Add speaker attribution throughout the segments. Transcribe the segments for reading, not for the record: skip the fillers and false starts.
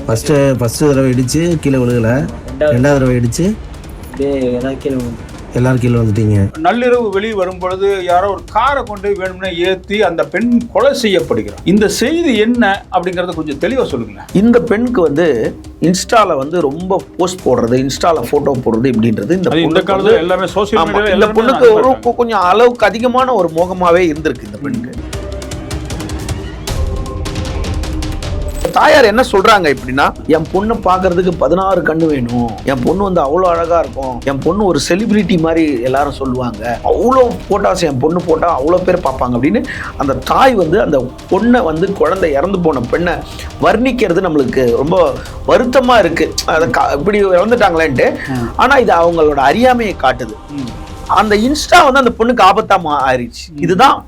Speaker 1: First தடவை இடித்து கீழே விழுகலை, ரெண்டாவது தடவை இடித்து எல்லாரும் கீழே வந்துட்டீங்க.
Speaker 2: நள்ளிரவு வெளியே வரும் பொழுது யாரோ ஒரு காரை கொண்டு வேணும்னே ஏற்றி அந்த பெண் கொலை செய்யப்படுகிறார். இந்த செய்தி என்ன அப்படிங்கறத கொஞ்சம் தெளிவாக சொல்லுங்களேன்.
Speaker 3: இந்த பெண்ணுக்கு வந்து இன்ஸ்டால வந்து ரொம்ப போஸ்ட் போடுறது, இன்ஸ்டால போட்டோ போடுறது இப்படின்றது
Speaker 2: இந்த காலத்துல எல்லாமே சோசியல் மீடியா.
Speaker 3: இந்த பொண்ணுக்கு ஒரு கொஞ்சம் அளவுக்கு அதிகமான ஒரு மோகமாவே இருந்திருக்கு இந்த பெண்ணுக்கு. தாயார் என்ன சொல்றாங்க இப்படின்னா, என் பொண்ணை பாக்குறதுக்கு 16 கண்ணு வேணும், என் பொண்ணு வந்து அவ்வளோ அழகா இருக்கும், என் பொண்ணு ஒரு செலிபிரிட்டி மாதிரி எல்லாரும் சொல்லுவாங்க, அவ்வளோ போட்டாஸ் என் பொண்ணு போட்டா அவ்வளோ பேர் பார்ப்பாங்க அப்படின்னு அந்த தாய் வந்து அந்த பொண்ணை வந்து குழந்தை இறந்து போன பெண்ணை வர்ணிக்கிறது நம்மளுக்கு ரொம்ப வருத்தமா இருக்கு. அதை இப்படி இறந்துட்டாங்களேன்ட்டு. ஆனா இது அவங்களோட அறியாமையை காட்டுது. அந்த இன்ஸ்டா வந்து அந்த பொண்ணுக்கு ஆபத்தா ஆயிடுச்சு. இதுதான்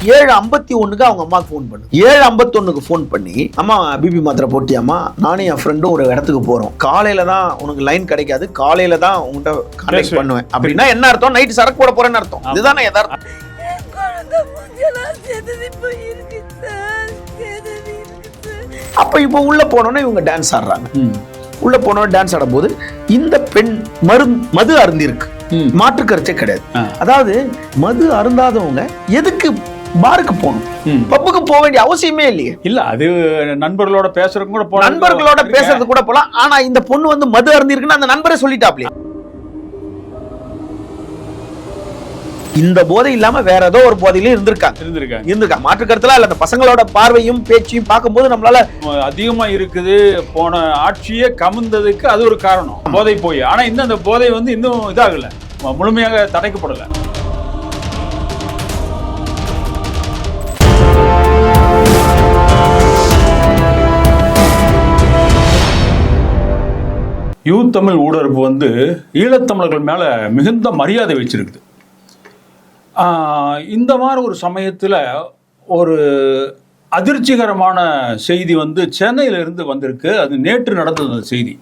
Speaker 3: 7:51 அவங்க அம்மாவுக்கு ஃபோன் பண்ணு. 7:51 ஃபோன் பண்ணி, அம்மா பிபி மாத்திரை போட்டியாமா, நானும் என் ஃப்ரெண்டும் ஒரு இடத்துக்கு போறோம், காலையில தான் உனக்கு லைன் கிடைக்காது, காலையில தான் உங்கள்கிட்ட கான்டாக்ட் பண்ணுவேன் அப்படின்னா என்ன அர்த்தம்? நைட் சரக்கு போட போறேன்னு அர்த்தம். இதுதானே எதார்த்தம். அப்ப இப்போ உள்ள போனோன்னா இவங்க டான்ஸ் ஆடுறாங்க. உள்ள போனோம் டான்ஸ் ஆடும் போது இந்த பெண் மது அருந்திருக்கு, மாற்று கருத்தே கிடையாது. அதாவது மது அருந்தாதவங்க எதுக்கு பாருக்கு போகணும், பப்புக்கு போக வேண்டிய அவசியமே இல்லையே.
Speaker 2: இல்ல அது நண்பர்களோட பேசுறது கூட போலாம்,
Speaker 3: நண்பர்களோட பேசுறது கூட போலாம். ஆனா இந்த பொண்ணு வந்து மது அருந்திருக்குன்னு அந்த நண்பரே சொல்லிட்டாப்லையா. இந்த போதை இல்லாம வேற ஏதோ ஒரு போதையில இருந்திருக்காங்க. மாற்று கருத்துல இல்ல. அந்த பசங்களோட பார்வையும் பேச்சையும் பார்க்கும்போது நம்மளால
Speaker 2: அதிகமா இருக்குது. போன ஆட்சியே கமுந்ததுக்கு அது ஒரு காரணம், போதை போய். ஆனா இன்னும் அந்த போதை வந்து இன்னும் இதாகல, முழுமையாக தடைக்கப்படல. யூத் தமிழ் ஊடகப்பு வந்து ஈழத்தமிழர்கள் மேல மிகுந்த மரியாதை வச்சிருக்குது. இந்த மாதிரி ஒரு சமயத்தில் ஒரு அதிர்ச்சிகரமான செய்தி வந்து சென்னையிலிருந்து வந்திருக்கு. அது நேற்று நடந்தது. அந்த செய்தி,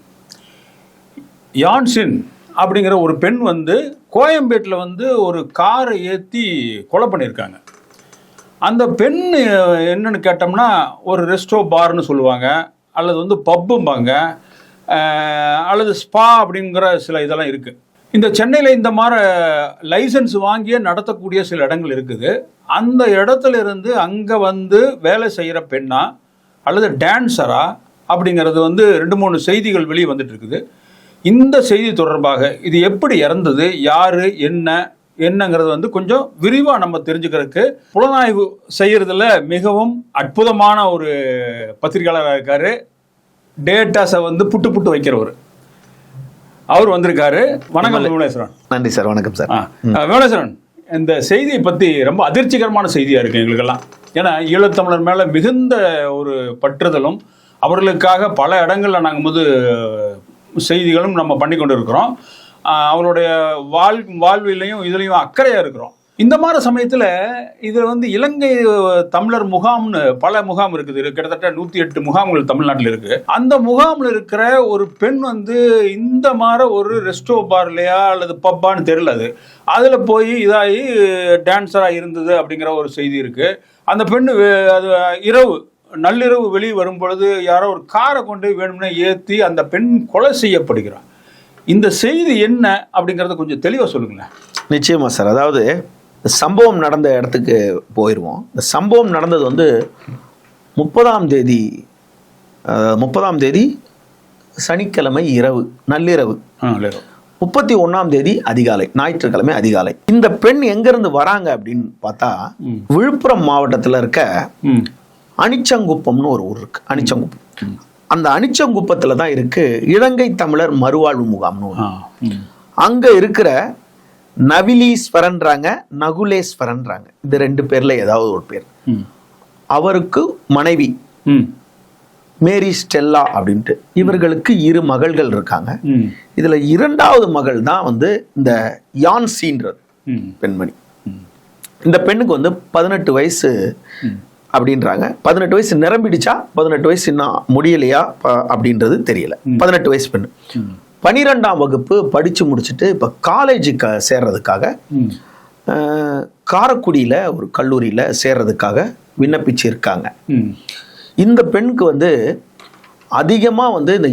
Speaker 2: யான்சின் அப்படிங்கிற ஒரு பெண் வந்து கோயம்பேட்டில் வந்து ஒரு காரை ஏற்றி கொலை பண்ணியிருக்காங்க. அந்த பெண் என்னன்னு கேட்டோம்னா, ஒரு ரெஸ்டோ பார்னு சொல்லுவாங்க, அல்லது வந்து பப்பும்பாங்க, அல்லது ஸ்பா அப்படிங்கிற சில இதெல்லாம் இருக்குது. இந்த சென்னையில் இந்த மாதிரி லைசன்ஸ் வாங்கியே நடத்தக்கூடிய சில இடங்கள் இருக்குது. அந்த இடத்துல இருந்து அங்கே வந்து வேலை செய்கிற பெண்ணா அல்லது டான்ஸரா அப்படிங்கிறது வந்து 2-3 செய்திகள் வெளியே வந்துட்டு இருக்குது. இந்த செய்தி தொடர்பாக இது எப்படி இறந்தது, யாரு, என்னங்கிறது வந்து கொஞ்சம் விரிவாக நம்ம தெரிஞ்சுக்கிறதுக்கு புலனாய்வு செய்யறதுல மிகவும் அற்புதமான ஒரு பத்திரிகையாளராக இருக்காரு. டேட்டாஸை வந்து புட்டு வைக்கிறவர் அவர் வந்திருக்காரு. வணக்கம் விமலேஸ்வரன்.
Speaker 3: நன்றி சார். வணக்கம் சார்.
Speaker 2: விமலேஸ்வரன், இந்த செய்தியை பற்றி ரொம்ப அதிர்ச்சிகரமான செய்தியாக இருக்குது எங்களுக்கெல்லாம். ஏன்னா ஈழத்தமிழர் மேலே மிகுந்த ஒரு பற்றுதலும், அவர்களுக்காக பல இடங்களில் நாங்கள் செய்திகளும் நம்ம பண்ணி கொண்டு இருக்கிறோம். அவருடைய வாழ்விலையும் இதுலேயும் அக்கறையாக இருக்கிறோம். இந்த மாதிரி சமயத்தில் இதில் வந்து இலங்கை தமிழர் முகாம்னு பல முகாம் இருக்குது. கிட்டத்தட்ட 108 முகாம்கள் தமிழ்நாட்டில் இருக்குது. அந்த முகாமில் இருக்கிற ஒரு பெண் வந்து இந்த மாதிரி ஒரு ரெஸ்டோ பார்லையா அல்லது பப்பான்னு தெரியல, அதில் போய் இதாகி டான்ஸராக இருந்தது அப்படிங்கிற ஒரு செய்தி இருக்குது. அந்த பெண் அது நள்ளிரவு வெளியே வரும் பொழுது யாரோ ஒரு காரை கொண்டு வேணும்னே ஏற்றி அந்த பெண் கொலை செய்யப்படுகிறார். இந்த செய்தி என்ன அப்படிங்கிறத கொஞ்சம் தெளிவாக சொல்லுங்களேன்.
Speaker 3: நிச்சயமா சார். அதாவது சம்பவம் நடந்த இடத்துக்கு போயிடுவோம். இந்த சம்பவம் நடந்தது வந்து 30ஆம் தேதி சனிக்கிழமை இரவு, நள்ளிரவு. 31ஆம் தேதி அதிகாலை, ஞாயிற்றுக்கிழமை அதிகாலை. இந்த பெண் எங்கிருந்து வராங்க அப்படின்னு பார்த்தா, விழுப்புரம் மாவட்டத்தில் இருக்க அனிச்சங்குப்பம்னு ஒரு ஊர் இருக்கு. அனிச்சங்குப்பம். அந்த அனிச்சங்குப்பத்தில் தான் இருக்கு இலங்கை தமிழர் மறுவாழ்வு முகாம்னு. அங்க இருக்கிற நவிலீஸ்வரன்றாங்க, நகுலேஸ்வரன்றாங்க. இந்த 2 பேர்ல ஏதாவது ஒரு பேர். அவருக்கு மனைவி மேரி ஸ்டெல்லா அப்படின்ட்டு. இவர்களுக்கு 2 மகள்கள் இருக்காங்க. இதுல 2வது மகள் தான் வந்து இந்த யான்சின்றது பெண்மணி. இந்த பெண்ணுக்கு வந்து 18 வயசு அப்படின்றாங்க. 18 வயசு நிரம்பிடுச்சா, 18 வயசு இன்னும் முடியலையா அப்படின்றது தெரியல. 18 வயசு பெண்ணு. 12ஆம் வகுப்பு படிச்சு முடிச்சுட்டு இப்ப காலேஜுக்கு சேர்றதுக்காக காரைக்குடியில் ஒரு கல்லூரியில் சேர்றதுக்காக விண்ணப்பிச்சிருக்காங்க. இந்த பெண்ணுக்கு வந்து அதிகமாக வந்து இந்த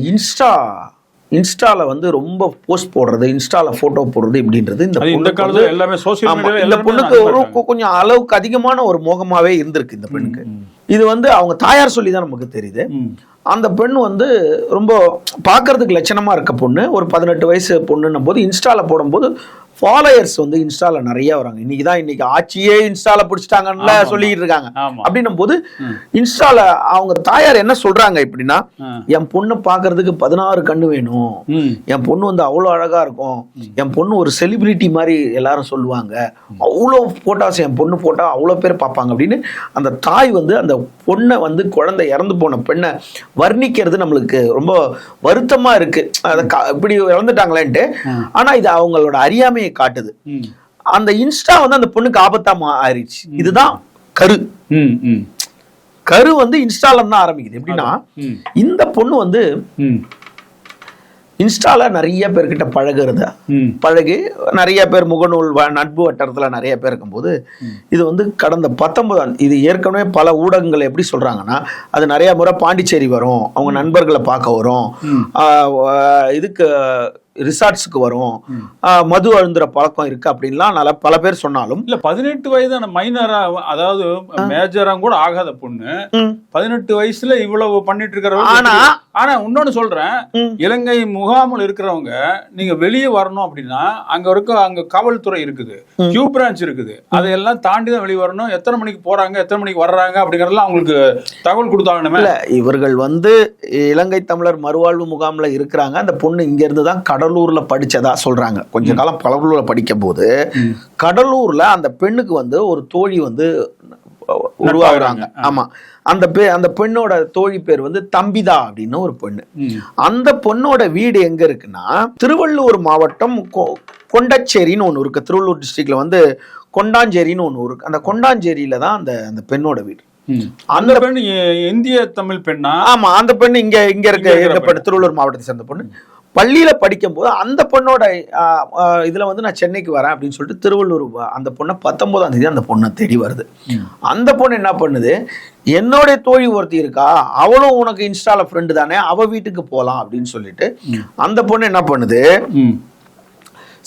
Speaker 3: இன்ஸ்டால வந்து ரொம்ப போஸ்ட் போடுறது, இன்ஸ்டால போட்டோ போடுறது இப்படின்றது இந்த பொண்ணுக்கு கொஞ்சம் அளவுக்கு அதிகமான ஒரு மோகமாவே இருந்திருக்கு இந்த பெண்ணுக்கு. இது வந்து அவங்க தாயார் சொல்லி தான் நமக்கு தெரியுது. அந்த பெண் வந்து ரொம்ப பார்க்கறதுக்கு லட்சணமா இருக்க பொண்ணு, ஒரு 18 வயசு பொண்ணுன்னும் போது இன்ஸ்டால போடும்போது ஃபாலோயர்ஸ் வந்து இன்ஸ்டால நிறைய வராங்க. இன்னைக்கு ஆட்சியே இன்ஸ்டால பிடிச்சிட்டாங்கன்னு சொல்லிட்டு இருக்காங்க. அப்படின்னும் போது இன்ஸ்டால அவங்க தாயார் என்ன சொல்றாங்க இப்படின்னா, என் பொண்ணு பாக்குறதுக்கு 16 கண்ணு வேணும், என் பொண்ணு வந்து அவ்வளோ அழகா இருக்கும், என் பொண்ணு ஒரு செலிபிரிட்டி மாதிரி எல்லாரும் சொல்லுவாங்க, அவ்வளோ போட்டாஸ் என் பொண்ணு போட்டா அவ்வளோ பேர் பார்ப்பாங்க அப்படின்னு அந்த தாய் வந்து அந்த பொண்ணை வந்து குழந்தை இறந்து போன பெண்ணை வர்ணிக்கிறது நம்மளுக்கு ரொம்ப வருத்தமா இருக்கு. அதை இப்படி இறந்துட்டாங்களேன்ட்டு. ஆனா இது அவங்களோட அறியாமையை காட்டுது. அந்த இன்ஸ்டா வந்து அந்த பொண்ணுக்கு ஆபத்தா ஆயிடுச்சு. இதுதான் கரு வந்து இன்ஸ்டால தான் ஆரம்பிக்குது. எப்படின்னா இந்த பொண்ணு வந்து இன்ஸ்டால நிறைய பேர்கிட்ட பழகி நிறைய பேர் முகநூல் நட்பு வட்டாரத்துல நிறைய பேர் இருக்கும்போது இது வந்து கடந்த 19 இது ஏற்கனவே பல ஊடகங்கள் எப்படி சொல்றாங்கன்னா, அது நிறைய முறை பாண்டிச்சேரி வரும், அவங்க நண்பர்களை பார்க்க வரும், இதுக்கு ரிசார்ட்ஸுக்கு வரும், மது அருந்துற பழக்கம் இருக்கு அப்படின்லாம் பல பேர் சொன்னாலும்,
Speaker 2: இல்ல 18 வயதான மைனரா, அதாவது மேஜரா கூட ஆகாத பொண்ணு 18 வயசுல இவ்வளவு பண்ணிட்டு இருக்கிறவங்க. ஆனா இன்னொன்னு சொல்றேன், இலங்கை முகாமில் இருக்கிறவங்க நீங்க வெளியே வரணும் அப்படின்னா அங்க காவல்துறை இருக்குது, கியூ பிரான்ச் இருக்குது, அதையெல்லாம் தாண்டி தான் வெளியே வரணும். எத்தனை மணிக்கு போறாங்க, எத்தனை மணிக்கு வர்றாங்க அப்படிங்கறதெல்லாம் அவங்களுக்கு தகவல் கொடுத்தாங்க. இல்ல
Speaker 3: இவர்கள் வந்து இலங்கை தமிழர் மறுவாழ்வு முகாம்ல இருக்கிறாங்க. அந்த பொண்ணு இங்க இருந்து தான் கடலூர்ல படிச்சதா சொல்றாங்க. கொஞ்ச காலம் கடலூர்ல படிக்கும் போது கடலூர்ல அந்த பெண்ணுக்கு வந்து ஒரு தோழி வந்து உருவாகுறாங்க. ஆமா, அந்த பெண்ணோட தோழி பேர் வந்து தம்பிதா அப்படின்னு ஒரு பொண்ணு. அந்த பொண்ணோட வீடு எங்க இருக்குன்னா திருவள்ளூர் மாவட்டம் கொண்டச்சேரின்னு ஒண்ணு இருக்கு. திருவள்ளூர் டிஸ்ட்ரிக்ட்ல வந்து கொண்டாஞ்சேரின்னு ஒண்ணு இருக்கு. அந்த கொண்டாஞ்சேரியில தான் அந்த பெண்ணோட வீடு.
Speaker 2: அந்த பெண் இந்திய தமிழ் பெண்ணா? ஆமா,
Speaker 3: அந்த பெண்ணு இங்க இருக்க திருவள்ளூர் மாவட்டத்தை சேர்ந்த பொண்ணு. பள்ளியில படிக்கும் போது அந்த பொண்ணோட இதுல வந்து நான் சென்னைக்கு வரேன் அப்படின்னு சொல்லிட்டு திருவள்ளூர் அந்த பொண்ணை 19ஆம் தேதி அந்த பொண்ணை தேடி வருது. அந்த பொண்ணு என்ன பண்ணுது, என்னோட தோழி ஒருத்தி இருக்கா, அவளும் உனக்கு இன்ஸ்டால ஃப்ரெண்டு தானே, அவ வீட்டுக்கு போலாம் அப்படின்னு சொல்லிட்டு அந்த பொண்ணு என்ன பண்ணுது,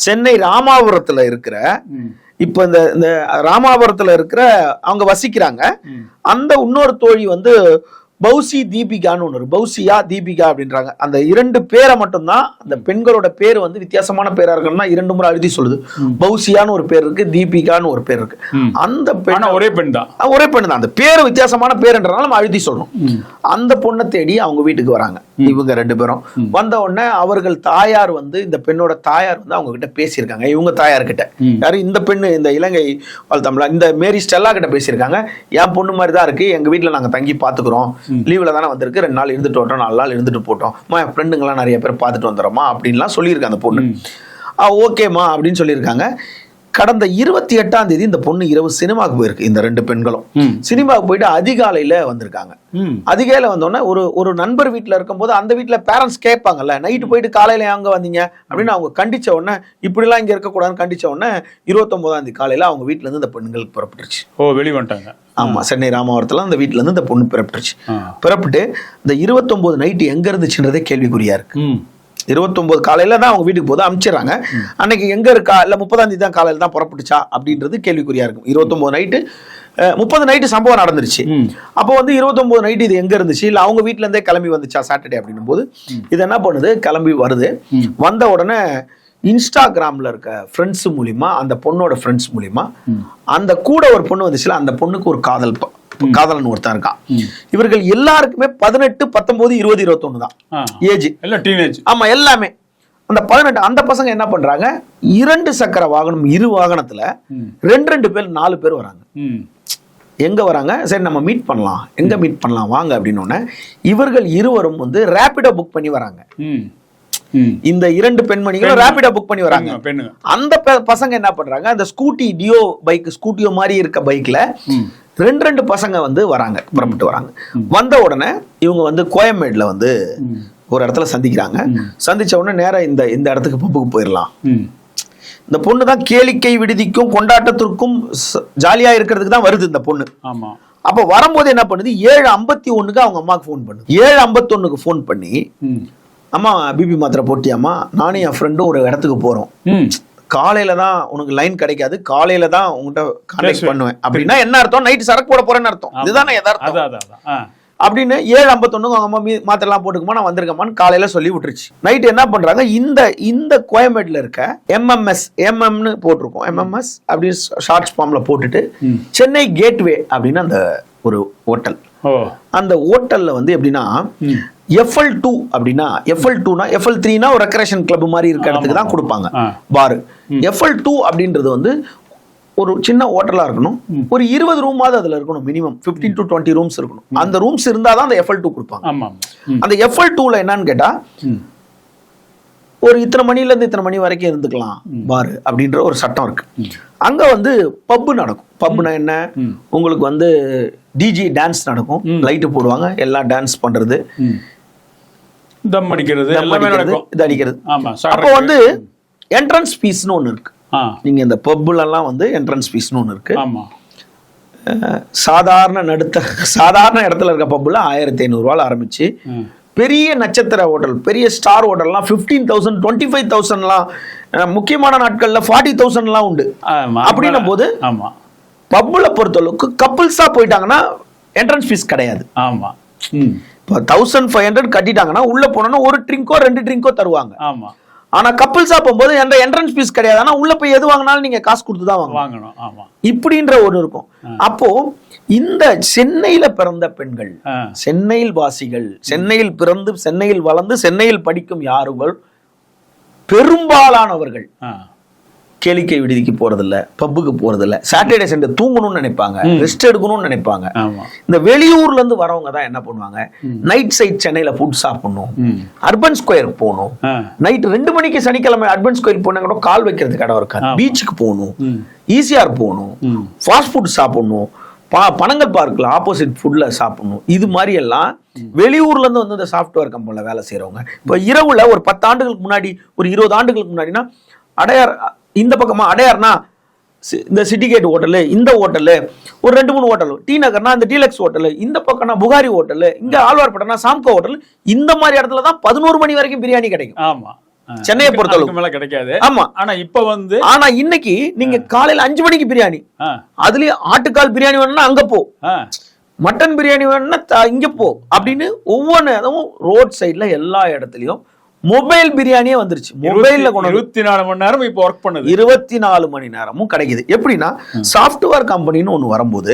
Speaker 3: சென்னை ராமாபுரத்துல இருக்கிற இப்ப இந்த ராமாபுரத்துல இருக்கிற அவங்க வசிக்கிறாங்க. அந்த இன்னொரு தோழி வந்து பௌசி தீபிகான்னு ஒன்று, பௌசியா தீபிகா அப்படின்றாங்க. அந்த 2 பேரை மட்டும்தான், அந்த பெண்களோட பேர் வந்து வித்தியாசமான பேரா இருக்குன்னா 2 முறை எழுதி சொல்லுது. பௌசியான்னு ஒரு பேர் இருக்கு, தீபிகான்னு ஒரு பேர் இருக்கு. அந்த பெண் ஒரே பெண் தான். அந்த பேரு வித்தியாசமான பேருன்றனால நம்ம எழுதி சொல்லணும். அந்த பொண்ணை தேடி அவங்க வீட்டுக்கு வராங்க இவங்க 2 பேரும். வந்த உடனே அவர்கள் தாயார் வந்து, இந்த பெண்ணோட தாயார் வந்து அவங்க கிட்ட பேசியிருக்காங்க. இவங்க தாயார் கிட்ட யாரு, இந்த பெண்ணு இந்த இலங்கை தமிழா இந்த மேரி ஸ்டெல்லா கிட்ட பேசியிருக்காங்க. என் பொண்ணு மாதிரி தான் இருக்கு, எங்க வீட்டுல நாங்க தங்கி பாத்துக்கிறோம், லீவ்ல தானே வந்திருக்கு, 2 நாள் இருந்துட்டு வரட்டும், 4 நாள் இருந்துட்டு போட்டோம், என் ஃப்ரெண்டுங்கெல்லாம் நிறைய பேர் பார்த்துட்டு வந்துடுறோமா அப்படின்லாம் சொல்லியிருக்காங்க அந்த பொண்ணு. ஓகேம்மா அப்படின்னு சொல்லியிருக்காங்க. கடந்த 28ஆம் தேதி இந்த பொண்ணு இரவு சினிமாவுக்கு போயிருக்கு. இந்த 2 பெண்களும் சினிமாவுக்கு போயிட்டு அதிகாலையில வந்திருக்காங்க. அதிகாலையில வந்தோடனே ஒரு நண்பர் வீட்டுல இருக்கும் போது அந்த வீட்டுல பேரண்ட்ஸ் கேட்பாங்கல்ல, நைட்டு போயிட்டு காலையில எங்க வந்தீங்க அப்படின்னு அவங்க கண்டிச்ச உடனே, இப்படிலாம் இங்க இருக்கக்கூடாதுன்னு கண்டிச்ச உடனே 29ஆம் தேதி காலையில அவங்க வீட்டுல இருந்து இந்த பெண்களுக்கு புறப்பட்டுருச்சு.
Speaker 2: வெளியே வந்துட்டாங்க.
Speaker 3: ஆமா, சென்னை ராமாவரத்துல அந்த வீட்டுல இருந்து இந்த பொண்ணு புறப்பட்டுருச்சு. புறப்பட்டு இந்த 29 நைட்டு எங்க இருந்துச்சுன்றதே கேள்விக்குறியா இருக்கு. 29 காலையில தான் அவங்க வீட்டுக்கு போது அனுப்பிச்சிடறாங்க. அன்னைக்கு எங்க இருக்கா, இல்ல 30ஆம் தேதி தான் காலையில தான் புறப்பட்டுச்சா அப்படின்றது கேள்விக்குறியா இருக்கும். 29 நைட்டு 30 நைட்டு சம்பவம் நடந்துருச்சு. அப்போ வந்து 29 நைட்டு இது எங்க இருந்துச்சு, இல்ல அவங்க வீட்டுல இருந்தே கிளம்பி வந்துச்சா சாட்டர்டே அப்படின்னும் போது இது என்ன பண்ணுது, கிளம்பி வருது. வந்த உடனே இன்ஸ்டாகிராம்ல இருக்க ஃப்ரெண்ட்ஸ் மூலியமா, அந்த பொண்ணோட ஃப்ரெண்ட்ஸ் மூலியமா, அந்த கூட ஒரு பொண்ணு வந்துச்சுல, அந்த பொண்ணுக்கு ஒரு காதலன் ஒருத்தன் இருக்கான். இவர்கள் எல்லாருக்குமே 18, 19, 20, 21 தான் ஏஜ். ஆமா, எல்லாமே அந்த 18. அந்த பசங்க என்ன பண்றாங்க, 2 சக்கர வாகனம், 2 வாகனத்துல 2 பேர் 4 பேர் வராங்க. எங்க வராங்க, சரி நம்ம மீட் பண்ணலாம், எங்க மீட் பண்ணலாம் வாங்க அப்படின்னு. இவர்கள் இருவரும் வந்து ரேபிடோ புக் பண்ணி வராங்க. இந்த 2 பெண்மணிகளும் ரேபிடோ புக் பண்ணி வராங்க. அந்த பசங்க என்ன பண்றாங்க, அந்த ஸ்கூட்டி டியோ பைக், ஸ்கூட்டியோ மாதிரி இருக்க பைக்ல 2 பசங்க வந்து வராங்க, புறப்பட்டு வராங்க. வந்த உடனே இவங்க வந்து கோயம்பேடுல வந்து ஒரு இடத்துல சந்திக்கிறாங்க. சந்திச்ச உடனே நேரம் இந்த இடத்துக்கு பப்புக்கு போயிடலாம், இந்த பொண்ணு தான் கேளிக்கை விடுதிக்கும் கொண்டாட்டத்திற்கும் ஜாலியா இருக்கிறதுக்கு தான் வருது இந்த பொண்ணு.
Speaker 2: ஆமா.
Speaker 3: அப்ப வரும்போது என்ன பண்ணுது, 7:51 அவங்க அம்மாவுக்கு ஃபோன் பண்ணுது. 7:51 ஃபோன் பண்ணி, அம்மா பிபி மாத்திரை போட்டியாம்மா, நானும் என் ஃப்ரெண்டும் ஒரு இடத்துக்கு போறோம், காலையில தான் உனக்கு லைன் கிடைக்காது, காலையில தான் உங்ககிட்ட கான்டாக்ட் பண்ணுவேன் அப்படின்னா என்ன அர்த்தம், நைட் சரக்கு போட போறேன்னு அர்த்தம். இதுதானே எதார்த்தம். அப்படின்னு 7:51 அவங்க அம்மா மாத்திரை எல்லாம் போட்டுக்குமா, நான் வந்திருக்கேம்மான்னு காலையில சொல்லி விட்டுருச்சு. நைட் என்ன பண்றாங்க, இந்த கோயம்பேட்டில் இருக்க எம்எம்னு போட்டிருக்கோம், எம்எம்எஸ் அப்படின்னு ஷார்ட்ஸ் ஃபார்ம்ல போட்டுட்டு சென்னை கேட்வே அப்படின்னு அந்த ஒரு ஹோட்டல், அந்த ஹோட்டல்ல வந்து எப்படின்னா FL2 அப்படின்னா, FL2னா FL3னா ஒரு ரெக்ரேஷன் கிளப் மாதிரி இருக்க இடத்துக்கு தான் கொடுப்பாங்க பாரு. FL2 அப்படின்றது வந்து ஒரு சின்ன ஹோட்டலா இருக்கணும், ஒரு 20 ரூமாவது அதுல இருக்கணும், மினிமம் 15 to 20 ரூம்ஸ் இருக்கணும். அந்த ரூம்ஸ் இருந்தாதான் அந்த FL2 கொடுப்பாங்க. அந்த FL2ல என்னன்னு கேட்டா, ஒரு இத்தனை மணில இருந்து இத்தனை மணி வரைக்கும் இருந்துக்கலாம் பாரு அப்படின்ற ஒரு சட்டம் இருக்கு. அங்க வந்து பப்பு நடக்கும். பப்புனா என்ன, உங்களுக்கு வந்து டிஜே டான்ஸ் நடக்கும், லைட்டு போடுவாங்க, எல்லாம் டான்ஸ் பண்றது,
Speaker 2: தம் அடிக்கிறது,
Speaker 3: இது அடிக்கிறது. அப்போ வந்து என்ட்ரன்ஸ் ஃபீஸ்னு ஒண்ணு இருக்கு. நீங்க இந்த பப்புல எல்லாம் வந்து என்ட்ரன்ஸ் ஃபீஸ்னு ஒண்ணு இருக்கு. சாதாரண இடத்துல இருக்க பப்புல 1500 ரூபாய் ஆரம்பிச்சு, பெரிய நட்சத்திர ஹோட்டல், பெரிய ஸ்டார் ஹோட்டல்லாம் 15,000 25,000லாம், முக்கியமான நாட்கள்ல 40,000லாம் உண்டு. அப்படின்னும் போது பப்புல பொறுத்தளவுக்கு கப்புள்ஸா போயிட்டாங்கன்னா என்ட்ரன்ஸ் ஃபீஸ் கிடையாது.
Speaker 2: ஆமா.
Speaker 3: இப்போ 1500 கட்டிட்டாங்கன்னா உள்ள போனோம்னா ஒரு ட்ரிங்கோ 2 ட்ரிங்கோ தருவாங்க.
Speaker 2: ஆமா.
Speaker 3: ஆனா கப்புள்ஸா போகும்போது எந்த என்ட்ரன்ஸ் ஃபீஸ் கிடையாது. ஆனா உள்ள போய் எது வாங்கினாலும் நீங்க காசு கொடுத்து தான் வாங்கணும். ஆமா. இப்படின்ற ஒண்ணு இருக்கும். அப்போ இந்த சென்னையில பிறந்த பெண்கள், சென்னையில் வாசிகள், சென்னையில் பிறந்து சென்னையில் வளர்ந்து சென்னையில் படிக்கும் யாருகள் பெரும்பாலானவர்கள் கேளிக்கை விடுதிக்கு போறதில்ல, பப்புக்கு போறதில்ல, சாட்டர்டே சண்டே தூங்கணும்னு நினைப்பாங்க, ரெஸ்ட் எடுக்கணும்னு நினைப்பாங்க. இந்த வெளியூர்ல இருந்து வரவங்க தான் என்ன பண்ணுவாங்க, நைட் சைட் சென்னையில ஃபுட் சாப்பிடணும், அர்பன் ஸ்கொயருக்கு போகணும், நைட் 2 மணிக்கு சனிக்கிழமை அர்பன் ஸ்கொயர் போனா கூட கால் வைக்கிறதுக்கு இடம் இருக்காது, பீச்சுக்கு போகணும், ஈசிஆர் போகணும், ஃபாஸ்ட் ஃபுட் சாப்பிடணும், பனங்கல் பார்க்ல ஆப்போசிட் ஃபுட்ல சாப்பிடணும். இது மாதிரி எல்லாம் வெளியூர்ல இருந்து வந்து இந்த சாஃப்ட்வேர் கம்பெனில வேலை செய்யறவங்க இப்ப இரவுல ஒரு 10 ஆண்டுகளுக்கு முன்னாடி, ஒரு 20 ஆண்டுகளுக்கு முன்னாடினா அடையார், இந்த பக்கமா அடையார்னா இந்த சிட்டி கேட் ஹோட்டலு, இந்த ஹோட்டலு, ஒரு 2-3 ஹோட்டல், டி நகர்னா இந்த டீலக்ஸ் ஹோட்டலு, இந்த பக்கம்னா புகாரி ஹோட்டலு, இங்க ஆழ்வார்பேட்டைனா சாம்கோ ஹோட்டல், இந்த மாதிரி இடத்துல தான் 11 மணி வரைக்கும் பிரியாணி கிடைக்கும். ஆமா. சென்னையை பொறுத்தளவுக்கு மேல கிடைக்காது. ஆமா. ஆனா இப்ப வந்து, ஆனா இன்னைக்கு நீங்க காலையில 5 மணிக்கு பிரியாணி, அதுலயும் ஆட்டுக்கால் பிரியாணி வேணும்னா அங்க போ, மட்டன் பிரியாணி வேணும்னா இங்க போ அப்படின்னு ஒவ்வொன்னு ரோட் சைட்ல எல்லா இடத்துலயும் மொபைல் பிரியாணியே வந்துருச்சு. மொபைல்ல
Speaker 2: 24 மணி நேரம் இப்ப ஒர்க் பண்ணுது.
Speaker 3: 24 மணி நேரமும் கிடைக்குது. எப்படின்னா சாஃப்ட்வேர் கம்பெனின்னு ஒண்ணு வரும்போது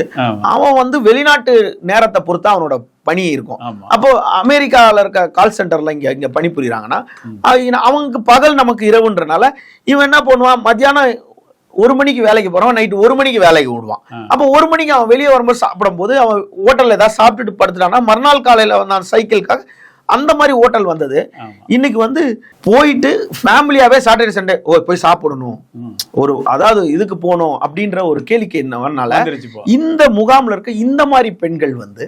Speaker 3: அவன் வந்து வெளிநாட்டு நேரத்தை பொறுத்து அவனோட பணி இருக்கும். அப்போ அமெரிக்கால இருக்க கால் சென்டர்ல இங்க பணிபுரியுறாங்கன்னா அவங்களுக்கு பகல் நமக்கு இரவுன்றனால இவன் என்ன பண்ணுவான், மத்தியானம் 1 மணிக்கு வேலைக்கு போறான், நைட் 1 மணிக்கு வேலைக்கு விடுவான். அப்போ 1 மணிக்கு அவன் வெளியே வரும்போது சாப்பிடும் போது அவன் ஹோட்டல்ல ஏதாவது சாப்பிட்டுட்டு படுத்துட்டான்னா மறுநாள் காலையில வந்தான் சைக்கிளுக்காக, அந்த மாதிரி ஹோட்டல் வந்தது. இன்னைக்கு வந்து போயிட்டு ஃபேமிலியாவே சாட்டர்டே சண்டே போய் சாப்பிடணும், ஒரு அதாவது இதுக்கு போகணும் அப்படின்ற ஒரு கேளிக்கை என்னவனால இந்த முகாம்ல இருக்க இந்த மாதிரி பெண்கள் வந்து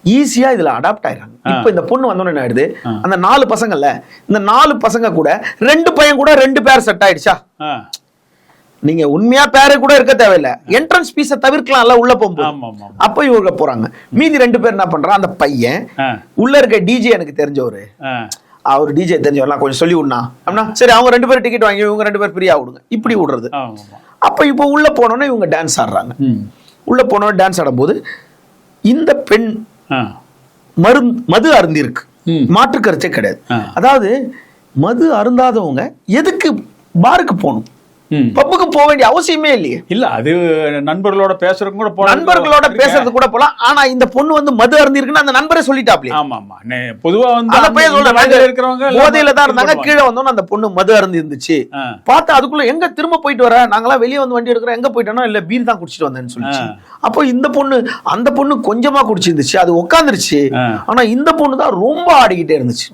Speaker 3: ஈஸியா இதுல அடாப்ட் ஆயிடுறாங்க. இப்ப இந்த பொண்ணு வந்தோன்னு என்ன ஆயிடுது, அந்த 4 பசங்கள்ல இந்த 4 பசங்க கூட 2 பையன் கூட 2 பேர் செட் ஆயிடுச்சா. நீங்க உண்மையா பேரு கூட இருக்க தேவையில்லை, என்ட்ரன்ஸ் பீஸ தவிர்க்கலாம்ல உள்ள போகும்போது. அப்ப இவங்க போறாங்க. மீதி 2 பேர் என்ன பண்றான், அந்த பையன் உள்ள இருக்க டிஜே எனக்கு தெரிஞ்சவரு, அவர் டிஜே தெரிஞ்சவர்லாம் கொஞ்சம் சொல்லி விடனா அப்படின்னா சரி அவங்க 2 பேர் டிக்கெட் வாங்கி இவங்க 2 பேர் ஃப்ரீயா விடுங்க, இப்படி விடுறது. அப்ப இப்ப உள்ள போனோன்னா இவங்க டான்ஸ் ஆடுறாங்க. உள்ள போனோட டான்ஸ் ஆடும்போது இந்த பெண் மது அருந்தி இருக்கு, மாற்று கருத்தே கிடையாது. அதாவது மது அருந்தாதவங்க எதுக்கு பாருக்கு போகணும், பப்புக்கு போக வேண்டிய அவசியமே இல்லையே.
Speaker 2: இல்ல அது நண்பர்களோட பேசுறது கூட போலாம்,
Speaker 3: நண்பர்களோட பேசுறது கூட போலாம். ஆனா இந்த பொண்ணு வந்து மது அருந்தி இருக்குன்னு அந்த நண்பரே சொல்லிட்டாப்ல.
Speaker 2: ஆமா ஆமா. பொதுவா வந்து
Speaker 3: அத போய் இருக்கிறவங்க போதையில தான் இருந்தாங்க, கீழே வந்தோன்னு அந்த பொண்ணு மது அருந்தி இருந்துச்சு. பார்த்தா அதுக்குள்ள எங்க திரும்ப போயிட்டு வர, நாங்களாம் வெளியே வந்து வண்டி எடுக்கிறோம், எங்க போயிட்டோம்னா இல்ல பீர் தான் குடிச்சிட்டு வந்தேன்னு சொல்லிச்சு. அப்போ இந்த பொண்ணு அந்த பொண்ணு கொஞ்சமா குடிச்சிருந்துச்சு, அது உட்காந்துருச்சு. ஆனா இந்த பொண்ணு தான் ரொம்ப ஆடிக்கிட்டே இருந்துச்சு.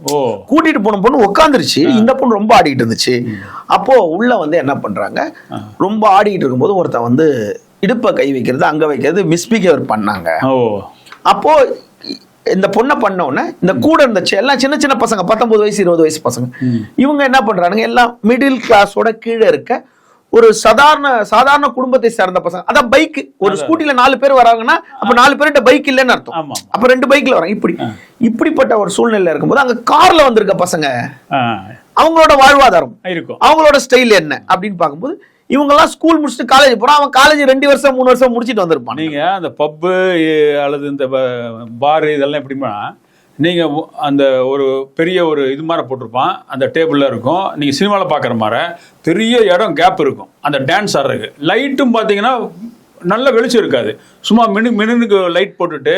Speaker 3: கூட்டிட்டு போன பொண்ணு உட்காந்துருச்சு, இந்த பொண்ணு ரொம்ப ஆடிக்கிட்டு இருந்துச்சு. அப்போ உள்ள வந்து என்ன பண்றாங்க, ரொம்ப ஆடிக்கிட்டு இருக்கும்போது ஒருத்தன் வந்து இடுப்ப கை வைக்கிறது, அங்க வைக்கிறது, மிஸ்பிஹேவ் பண்ணாங்க. அப்போ இந்த பொண்ணை பண்ண உடனே இந்த கூட இருந்துச்சு எல்லாம் சின்ன சின்ன பசங்க 19 வயசு 20 வயசு பசங்க. இவங்க என்ன பண்றாங்க, எல்லாம் மிடில் கிளாஸோட கீழே இருக்க ஒரு சாதாரண குடும்பத்தை சேர்ந்த பசங்க. அதான் பைக், ஒரு ஸ்கூட்டில 4 பேர் வராங்கன்னா அப்ப 4 பேர்கிட்ட பைக் இல்லைன்னு அர்த்தம். அப்ப 2 பைக்ல வராங்க. இப்படிப்பட்ட ஒரு சூழ்நிலை இருக்கும்போது அங்க கார்ல வந்திருக்க பசங்க அவங்களோட வாழ்வாதாரம் இருக்கும், அவங்களோட ஸ்டைல் என்ன அப்படின்னு பார்க்கும்போது இவங்க எல்லாம் ஸ்கூல் முடிச்சுட்டு காலேஜ் போறான். அவன் காலேஜ் 2 வருஷம் 3 வருஷம் முடிச்சுட்டு வந்திருப்பான்.
Speaker 2: நீங்க அந்த பப்பு அல்லது இந்த பார் இதெல்லாம் எப்படின்னா, நீங்க அந்த ஒரு பெரிய ஒரு இது மாதிரி போட்டிருப்பான், அந்த டேபிள்ல இருக்கும். நீங்க சினிமாவில் பார்க்குற மாதிரி பெரிய இடம் கேப் இருக்கும் அந்த டான்ஸ் ஆடுறதுக்கு. லைட்டும் பார்த்தீங்கன்னா நல்ல வெளிச்சம் இருக்காது, சும்மா மினுக்கு லைட் போட்டுட்டு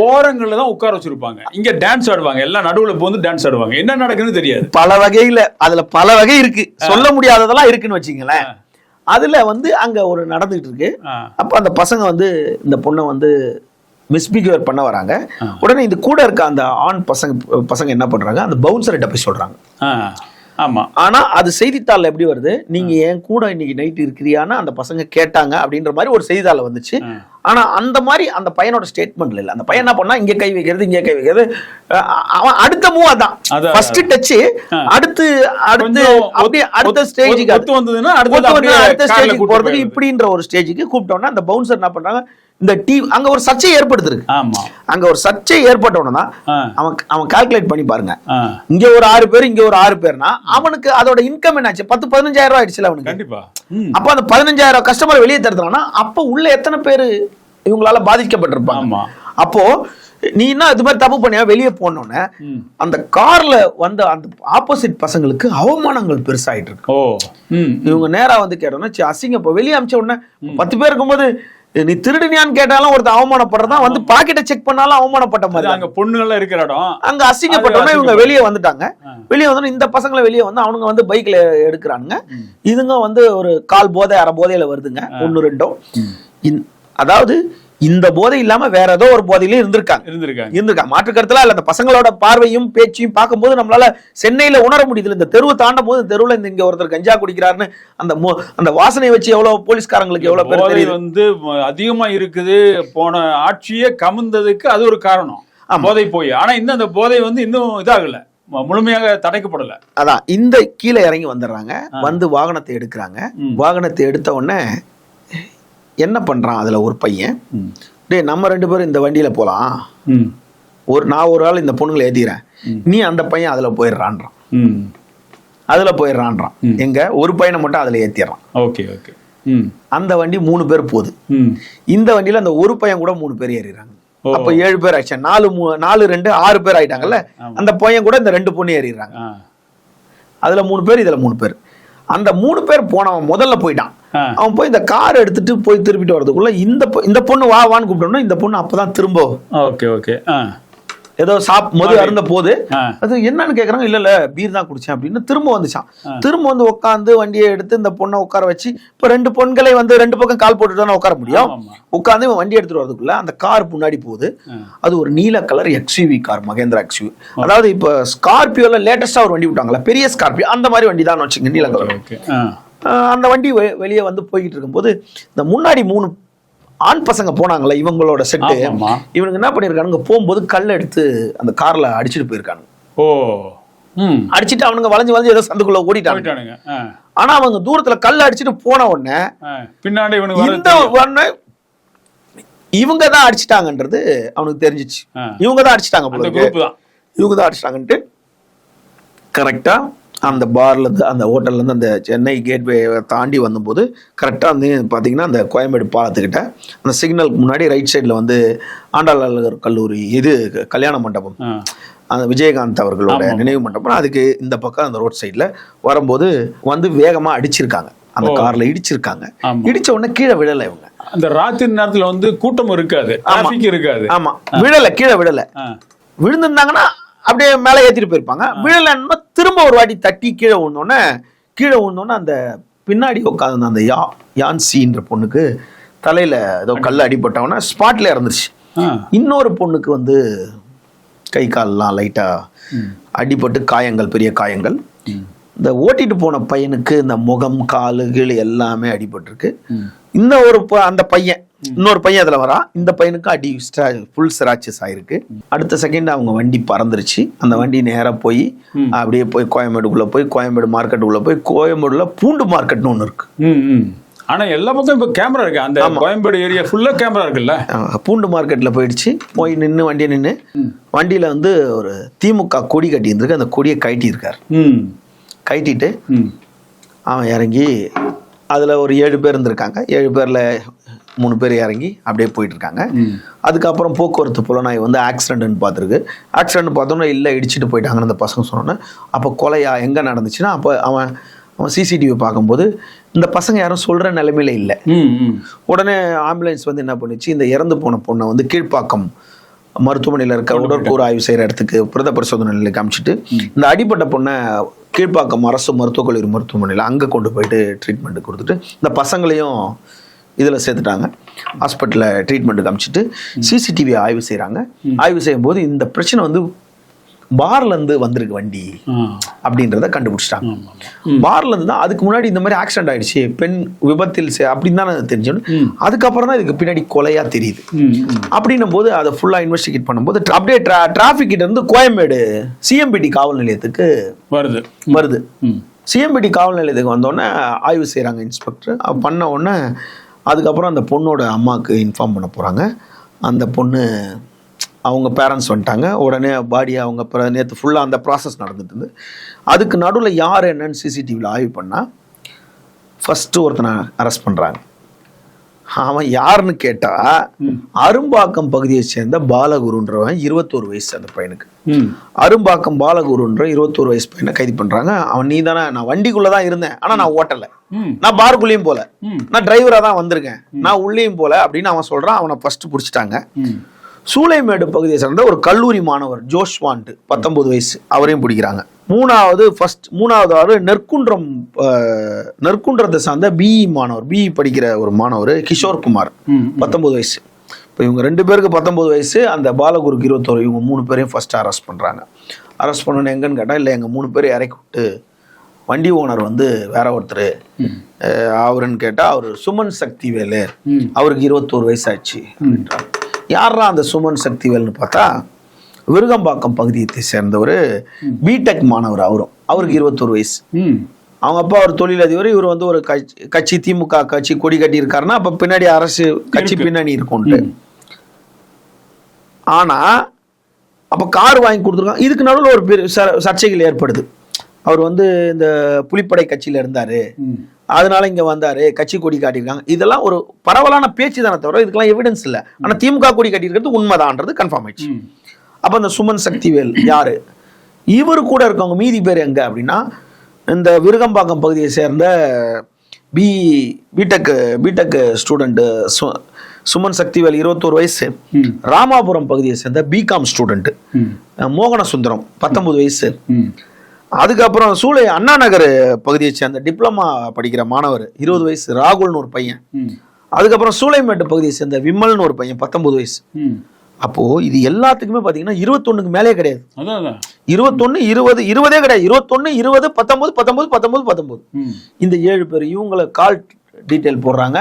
Speaker 2: ஓரங்களில் தான் உட்கார வச்சிருப்பாங்க. இங்க டான்ஸ் ஆடுவாங்க, எல்லாம் நடுவில் போந்து டான்ஸ் ஆடுவாங்க. என்ன நடக்குதுன்னு தெரியாது.
Speaker 3: பல வகையில அதுல பல வகை இருக்கு, சொல்ல முடியாததெல்லாம் இருக்குன்னு வச்சுங்களேன். அதுல வந்து அங்க ஒரு நடந்துகிட்டு இருக்கு. அப்ப அந்த பசங்க வந்து இந்த பொண்ணை வந்து மிஸ்பிஹேவ் பண்ண வராங்க. உடனே இந்த கூட இருக்க அந்த ஆண் பசங்க என்ன பண்றாங்க, அந்த பவுன்சர்கிட்ட போய் சொல்றாங்க.
Speaker 2: ஆமா,
Speaker 3: ஆனா அது செய்தித்தாள்ல எப்படி வருது, நீங்க என் கூட இன்னைக்கு நைட் இருக்கிறியான்னு அந்த பசங்க கேட்டாங்க அப்படின்ற மாதிரி ஒரு செய்தித்தாள் வந்துச்சு. ஆனா அந்த மாதிரி அந்த பையனோட ஸ்டேட்மெண்ட்ல இல்ல. அந்த பையன் என்ன பண்ணா, இங்க கை வைக்கிறது இங்க கை வைக்கிறது, அவன் அடுத்த மூவ் அதான் ஃபர்ஸ்ட் டச். அடுத்து அப்படியே அடுத்த ஸ்டேஜுக்கு அடுத்த ஸ்டேஜுக்கு போறதுக்கு இப்படின்ற ஒரு ஸ்டேஜுக்கு கூப்பிட்டோம்னா அந்த பவுன்சர் என்ன பண்றாங்க, இந்த டீம் அங்க ஒரு சர்ச்சை ஏற்படுத்துருக்கு. அங்க ஒரு சர்ச்சை ஏற்பட்டோம்னா அவன் கால்குலேட் பண்ணி பாருங்க, இங்க ஒரு 6 பேர் இங்க ஒரு 6 பேர்னா அவனுக்கு அதோட இன்கம் என்னாச்சு, 10-15,000 ரூபாய் ஆயிடுச்சுல அவனுக்கு.
Speaker 2: கண்டிப்பா.
Speaker 3: அப்ப அந்த 15,000 கஸ்டமர் வெளியே தருதுனா அப்ப உள்ள எத்தனை பேரு இவங்களால பாதிக்கப்பட்டிருப்பாங்க. அப்போ நீ என்ன இது மாதிரி தப்பு பண்ணியா வெளியே போனோன்னு அந்த கார்ல வந்து அந்த ஆப்போசிட் பசங்களுக்கு அவமானங்கள் பெருசாயிட்டு இருக்கு. இவங்க நேரா வந்து கேட்டோம்னா அசிங்க. இப்போ வெளியே அமிச்ச உடனே 10 பேர் இருக்கும்போது நீ திருடுனியான்னு கேட்டாலும் ஒருத்தர் அவமானப்படுறதா, வந்து பாக்கெட்டை செக் பண்ணாலும் அவமானப்பட்ட மாதிரி.
Speaker 2: அங்க பொண்ணுகள் இருக்கிற இடம் அங்க
Speaker 3: அசிங்கப்பட்டோம்னா இவங்க வெளியே வந்துட்டாங்க. வெளியே வந்து இந்த பசங்களை வெளியே வந்து அவனுங்க வந்து பைக்ல எடுக்கிறானுங்க. இதுங்க வந்து ஒரு கால் போதை அரை போதையில வருதுங்க, 1-2. அதாவது இந்த போதை இல்லாம வேற ஏதோ ஒரு போதையில இருந்திருக்காங்க. மாற்று கருத்துல இல்ல. அந்த பசங்களோட பார்வையும் பேச்சையும் பார்க்கும்போது நம்மளால சென்னையில உணர முடியுது. இந்த தெருவு தாண்டும் போது தெருவுல இங்க ஒருத்தர் கஞ்சா குடிக்கிறாருன்னு அந்த வாசனை வச்சு எவ்வளவு போலீஸ்காரங்களுக்கு எவ்வளவு பேர்
Speaker 2: வந்து அதிகமா இருக்குது. போன ஆட்சியே கமுந்ததுக்கு அது ஒரு காரணம், போதை போய். ஆனா இந்த போதை வந்து இன்னும் இதாகல, முழுமையாக தடைக்கப்படல.
Speaker 3: அதான் இந்த கீழே இறங்கி வந்துடுறாங்க, வந்து வாகனத்தை எடுக்கிறாங்க. வாகனத்தை எடுத்த உடனே என்ன பண்றான், அதுல ஒரு பையன், டே நம்ம 2 பேரும் இந்த வண்டியில போலாம், நான் ஒரு ஆள் இந்த பொண்ணுங்களை ஏத்திக்கிறேன், நீ அந்த பையன் அதுல போயிடுறான்றான். எங்க ஒரு பையனை மட்டும் அதுல ஏத்திடுறான்.
Speaker 2: Okay okay.
Speaker 3: அந்த வண்டி 3 பேர் போகுது. இந்த வண்டியில அந்த ஒரு பையன் கூட 3 பேர் ஏறிடுறாங்க. அப்ப 7 பேர் ஆயிடுச்சு. 4-2 6 பேர் ஆயிட்டாங்கல்ல. அந்த பையன் கூட இந்த 2 பொண்ணு ஏறிடுறாங்க. அதுல 3 பேர், இதுல 3 பேர். அந்த 3 பேர் போனவன் முதல்ல போயிட்டான். அவன் போய் இந்த கார் எடுத்துட்டு போய் திருப்பிட்டு வரதுக்குள்ள இந்த பொண்ணு வான்னு கூப்பிட்டோம்னா இந்த பொண்ணு அப்பதான் திரும்ப ஏதோ மது அருந்த போது அது என்னன்னு கேக்குறாங்க. இல்ல பீர் தான் குடிச்சேன் அப்படின்னு திரும்ப வந்துச்சான். திரும்ப வந்து உட்காந்து வண்டியை எடுத்து இந்த பொண்ணை உட்கார வச்சு, இப்ப 2 பொண்களை வந்து 2 பக்கம் கால் போட்டுட்டு உட்கார முடியும். உட்காந்து வண்டி எடுத்துட்டு வரதுக்குள்ள அந்த கார் முன்னாடி போகுது. அது ஒரு நீல colour XUV car, Mahindra XUV. அதாவது இப்ப ஸ்கார்பியோல லேட்டஸ்டா ஒரு வண்டி விட்டாங்களா, பெரிய ஸ்கார்பியோ, அந்த மாதிரி வண்டி தான் வச்சுங்க, நீல கலர். அந்த வண்டி வெளியே வந்து போய்கிட்டு இருக்கும்போது இந்த முன்னாடி 3 ஆண் பசங்க போனாங்களே இவங்களோட செட்டு, இவனுக்கு என்ன பண்ணிருக்கானுங்க, போகும்போது கல் எடுத்து அந்த கார்ல அடிச்சுட்டு போயிருக்கானுங்க. அடிச்சுட்டு அவனுங்க வளைஞ்சு ஏதோ சந்துக்குள்ள ஓடிட்டானுங்க. ஆனா அவங்க தூரத்துல கல் அடிச்சுட்டு போன உடனே
Speaker 2: பின்னாடி
Speaker 3: இவங்க தான் அடிச்சுட்டாங்கன்றது அவனுக்கு தெரிஞ்சிச்சு. இவங்க தான் அடிச்சிட்டாங்கன்ட்டு கரெக்டா அந்த பார்ல இருந்து அந்த ஹோட்டல்ல இருந்து அந்த சென்னை கேட்வே தாண்டி வந்தபோது கரெக்டா வந்து பாத்தீங்கன்னா அந்த கோயம்பேடு பாலத்துக்கிட்ட அந்த சிக்னலுக்கு முன்னாடி ரைட் சைட்ல வந்து ஆண்டாளர் கல்லூரி இது கல்யாண மண்டபம், அந்த விஜயகாந்த் அவர்களோட நினைவு மண்டபம், அதுக்கு இந்த பக்கம் அந்த ரோட் சைட்ல வரும்போது வந்து வேகமா அடிச்சிருக்காங்க. அந்த கார்ல இடிச்சிருக்காங்க. இடிச்ச உடனே கீழே விழல. இவங்க
Speaker 2: அந்த ராத்திரி நேரத்துல வந்து கூட்டம் இருக்காது, இருக்காது.
Speaker 3: ஆமா, கீழே விழல. விழுந்திருந்தாங்கன்னா அப்படியே மேலே ஏத்திட்டு போயிருப்பாங்க. விழலன்னா திரும்ப ஒரு வாட்டி தட்டி கீழே விழுந்தோன்னே அந்த பின்னாடி உட்காந்து அந்த யான்சின்ற பொண்ணுக்கு தலையில ஏதோ கல் அடிபட்டவன ஸ்பாட்ல இறந்துருச்சு. இன்னொரு பொண்ணுக்கு வந்து கை கால்லாம் லைட்டா அடிபட்டு காயங்கள், பெரிய காயங்கள். இந்த ஓட்டிட்டு போன பையனுக்கு இந்த முகம், காலு, கீழே எல்லாமே அடிபட்டிருக்கு. இந்த அந்த பையன் இன்னொரு பையன் அதில் வரான். இந்த பையனுக்கு அடி ஃபுல் ஸ்க்ராச்சஸ் ஆயிருக்கு. அடுத்த செகண்ட் அவங்க வண்டி பறந்துருச்சு. அந்த வண்டி நேராக போய் அப்படியே போய் கோயம்பேடுக்குள்ளே போய் கோயம்பேடு மார்க்கெட்டுக்குள்ளே போய் கோயம்பேடுல பூண்டு மார்க்கெட்னு ஒன்று இருக்கு.
Speaker 2: ஆனா எல்லா பக்கம் இப்போ கேமரா இருக்கு. அந்த கோயம்பேடு ஏரியா ஃபுல்லா கேமரா இருக்குல்ல.
Speaker 3: பூண்டு மார்க்கெட்ல போயிடுச்சு. போய் நின்று வண்டியை நின்று வண்டியில வந்து ஒரு திமுக கொடி கட்டி இருந்திருக்கு. அந்த கொடியை கட்டி இருக்காரு. கட்டிட்டு அவன் இறங்கி அதுல ஒரு 7 பேர் இருந்திருக்காங்க. 7 பேர்ல 3 பேர் இறங்கி அப்படியே போயிட்டு இருக்காங்க. அதுக்கப்புறம் போக்குவரத்து புலனாய்வு வந்து ஆக்சிடென்ட்னு பார்த்துருக்கு. ஆக்சிடென்ட் பார்த்தோன்னா இல்லை இடிச்சிட்டு போயிட்டாங்கன்னு அந்த பசங்க சொன்னோன்னே அப்போ கொலையா எங்கே நடந்துச்சுன்னா அப்போ அவன் சிசிடிவி பார்க்கும்போது இந்த பசங்க யாரும் சொல்கிற நிலைமையில இல்லை. உடனே ஆம்புலன்ஸ் வந்து என்ன பண்ணுச்சு, இந்த இறந்து போன பொண்ணை வந்து கீழ்ப்பாக்கம் மருத்துவமனையில் இருக்க உடற்கூறு ஆய்வு செய்கிற இடத்துக்கு பிரத பரிசோதனை நிலைக்கு காமிச்சிட்டு இந்த அடிப்பட்ட பொண்ணை கீழ்ப்பாக்கம் அரசு மருத்துவக் கல்லூரி மருத்துவமனையில் அங்கே கொண்டு போயிட்டு ட்ரீட்மெண்ட் கொடுத்துட்டு இந்த பசங்களையும் இதில் சேர்த்துட்டாங்க. ஹாஸ்பிட்டலில் ட்ரீட்மெண்ட் காமிச்சிட்டு சிசிடிவி ஆய்வு செய்கிறாங்க. ஆய்வு செய்யும்போது இந்த பிரச்சனை வந்து பார்லேருந்து வந்திருக்கு வண்டி அப்படின்றத கண்டுபிடிச்சிட்டாங்க. பார்லேருந்து தான் அதுக்கு முன்னாடி இந்த மாதிரி ஆக்சிடென்ட் ஆயிடுச்சு, பெண் விபத்தில் அப்படின்னு தானே தெரிஞ்சோன்னு அதுக்கப்புறம் தான் இதுக்கு பின்னாடி கொலையா தெரியுது. அப்படின்னும் போது அதை ஃபுல்லாக இன்வெஸ்டிகேட் பண்ணும்போது அப்படியே டிராஃபிக் கிட்ட இருந்து கோயம்பேடு சிஎம்பிடி காவல் நிலையத்துக்கு வருது. சிஎம்பிடி காவல் நிலையத்துக்கு வந்தோடனே ஆய்வு செய்கிறாங்க இன்ஸ்பெக்டர். பண்ண உடனே அதுக்கப்புறம் அந்த பொண்ணோட அம்மாவுக்கு இன்ஃபார்ம் பண்ண போகிறாங்க. அந்த பொண்ணு அவங்க பேரண்ட்ஸ் வந்துட்டாங்க. உடனே பாடியை அவங்க நேற்று ஃபுல்லாக அந்த ப்ராசஸ் நடந்துட்டு இருந்து அதுக்கு நடுவில் யார் என்னன்னு சிசிடிவியில் ஆய்வு பண்ணால் ஃபஸ்ட்டு ஒருத்தனை அரெஸ்ட் பண்ணுறாங்க. அவன் யாருன்னு கேட்டால் அரும்பாக்கம் பகுதியை சேர்ந்த பாலகுருன்றவன் 21 வயசு அந்த பையனுக்கு. அரும்பாக்கம் பாலகுருன்ற 21 வயசு பையனை கைது பண்ணுறாங்க. அவன் நீ தானே, நான் வண்டிக்குள்ளே தான் இருந்தேன் ஆனால் நான் ஓட்டலை, நான் பாருக்குள்ளேயும் போல, நான் டிரைவராக தான் வந்திருக்கேன், நான் உள்ளேயும் போல அப்படின்னு அவன் சொல்கிறான். அவனை ஃபஸ்ட்டு பிடிச்சிட்டாங்க. சூளைமேடு பகுதியை சேர்ந்த ஒரு கல்லூரி மாணவர் ஜோஷ்வான்ட் 19 வயசு, அவரையும் பிடிக்கிறாங்க. மூணாவது ஆறு நெற்குன்றத்தை சார்ந்த பிஇ மாணவர், பிஇ படிக்கிற ஒரு மாணவர் கிஷோர் குமார் 19 வயசு. இப்போ இவங்க 2 பேருக்கு 19 வயசு, அந்த பாலகுருக்கு 21. இவங்க 3 பேரையும் ஃபர்ஸ்ட் அரெஸ்ட் பண்ணுறாங்க. அரெஸ்ட் பண்ணணும் எங்கன்னு கேட்டால் இல்லை எங்கள் 3 பேரை இறக்கி விட்டு வண்டி ஓனர் வந்து வேற ஒருத்தர் அவருன்னு கேட்டால் அவர் சுமன் சக்திவேலு, அவருக்கு 21 வயசு ஆச்சு அப்படின்றாங்க. யாரா அந்த சுமன் சக்திவேல்னு பார்த்தா விருகம்பாக்கம் பகுதியை சேர்ந்தவர், பிடெக் மாணவர். அவருக்கு 21 வயசு. அவங்க அப்பா ஒரு தொழிலதிபர், இவர் வந்து ஒரு கட்சி திமுக கட்சி கொடி கட்டி இருக்காருன்னா அப்ப பின்னாடி அரசு கட்சி பின்னணி இருக்கும்ட்டு. ஆனா அப்ப கார் வாங்கி கொடுத்துருக்காங்க. இதுக்கு நடுவில் ஒரு பெரிய சர்ச்சைகள் ஏற்படுது. அவர் வந்து இந்த புலிப்படை கட்சியில இருந்தாரு, அதனால இங்க வந்தாரு, கட்சி கொடி காட்டியிருக்காங்க. இதெல்லாம் ஒரு பரவலான பேச்சு தானே தவிர இதுக்கெல்லாம் எவிடன்ஸ் இல்லை. ஆனா திமுக கொடி கட்டியிருக்கிறது உண்மைதான்றது கன்ஃபார்ம் ஆயிடுச்சு. அப்ப அந்த சுமன் சக்திவேல் யாரு, இவரு கூட இருக்கவங்க மீதி பேர் எங்க அப்படின்னா இந்த விருகம்பாக்கம் பகுதியை சேர்ந்த பிடெக் ஸ்டூடெண்ட் சுமன் சக்திவேல் 21 வயசு, ராமாபுரம் பகுதியை சேர்ந்த பிகாம் ஸ்டூடெண்ட் மோகன சுந்தரம் 19 வயசு, அதுக்கப்புறம் சூளை அண்ணா நகர் பகுதியை சேர்ந்த டிப்ளமா படிக்கிற மாணவர் 20 வயசு ராகுல்னு ஒரு பையன், அதுக்கப்புறம் சூளைமேட்டு பகுதியை சேர்ந்த விமல்னு ஒரு பையன் 19 வயசு. அப்போ இது எல்லாத்துக்குமே பாத்தீங்கன்னா 21க்கு மேலே கிடையாது. 21 20 20 கிடையாது. 21 20 19 19 19 19 இந்த 7 பேர் இவங்களை கால் டீட்டெயில் போடுறாங்க.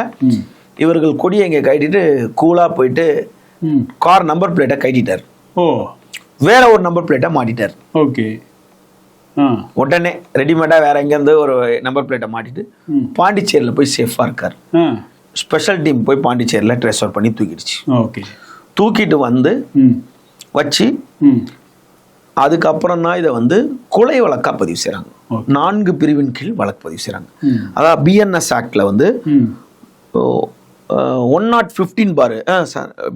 Speaker 3: இவர்கள் கொடியை இங்க கட்டிட்டு கூலா போயிட்டு கார் நம்பர் பிளேட்டை கட்டிட்டார். வேற ஒரு நம்பர் பிளேட்டை மாட்டிட்டார். ஓகே, உடனே ரெடிமேடா வேற எங்க இருந்து ஒரு நம்பர் பிளேட்டை மாட்டிட்டு பாண்டிச்சேரியில போய் சேஃபா இருக்காரு. ஸ்பெஷல் டீம் போய் பாண்டிச்சேரியில ட்ரான்ஸ்ஃபர் பண்ணி தூக்கிடுச்சு. ஓகே, தூக்கிட்டு வந்து வச்சு அதுக்கப்புறம் தான் இதை வந்து கொலை வழக்கா பதிவு செய்யறாங்க. 4 பிரிவின் கீழ் வழக்கு பதிவு செய்யறாங்க. அதாவது பிஎன்எஸ் ஆக்ட்ல வந்து 115